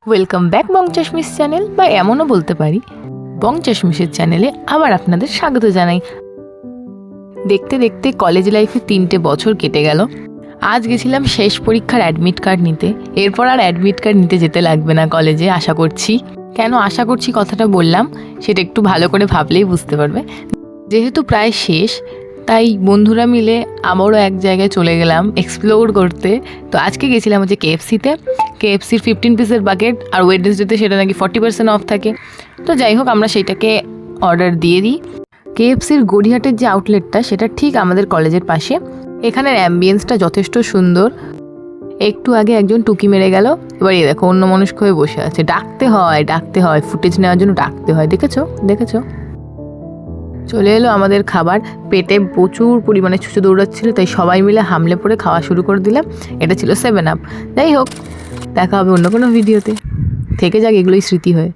Welcome back বং চশমিস channel, বা এমনও বলতে পারি বং চশমিসের চ্যানেলে আবার আপনাদের স্বাগত জানাই। দেখতে দেখতে কলেজ লাইফে 3টে বছর কেটে গেল। আজ গেছিলাম শেষ পরীক্ষার অ্যাডমিট কার্ড নিতে। এরপর আর অ্যাডমিট কার্ড নিতে যেতে লাগবে না কলেজে, আশা করছি। কেন আশা করছি কথাটা বললাম সেটা একটু ভালো করে ভাবলেই বুঝতে পারবে। যেহেতু প্রায় শেষ, তাই বন্ধুরা মিলে আবারও এক জায়গায় চলে গেলাম এক্সপ্লোর করতে। তো আজকে গেছিলাম হচ্ছে কেএফসিতে। কেএফসির 15 পিসের বাকেট, আর ওয়েডনেসডেতে সেটা নাকি 40% অফ থাকে। তো যাই হোক, আমরা সেইটাকে অর্ডার দিয়ে দিই। কেএফসির গড়িয়াহাটের যে আউটলেটটা, সেটা ঠিক আমাদের কলেজের পাশে। এখানের অ্যাম্বিয়েন্সটা যথেষ্ট সুন্দর। একটু আগে একজন টুকি মেরে গেল, এবার এই দেখো অন্যমনস্ক হয়ে বসে আছে। ডাকতে হয় ফুটেজ নেওয়ার জন্য, ডাকতে হয়। দেখেছো চলে এলো আমাদের খাবার। পেটে প্রচুর পরিমাণে ছুঁচো দৌড়াচ্ছিল, তাই সবাই মিলে হামলে পড়ে খাওয়া শুরু করে দিলাম। এটা ছিল 7 আপ। যাই হোক, দেখা হবে অন্য কোনো ভিডিওতে। থেকে যাক এগুলোই স্মৃতি হয়ে।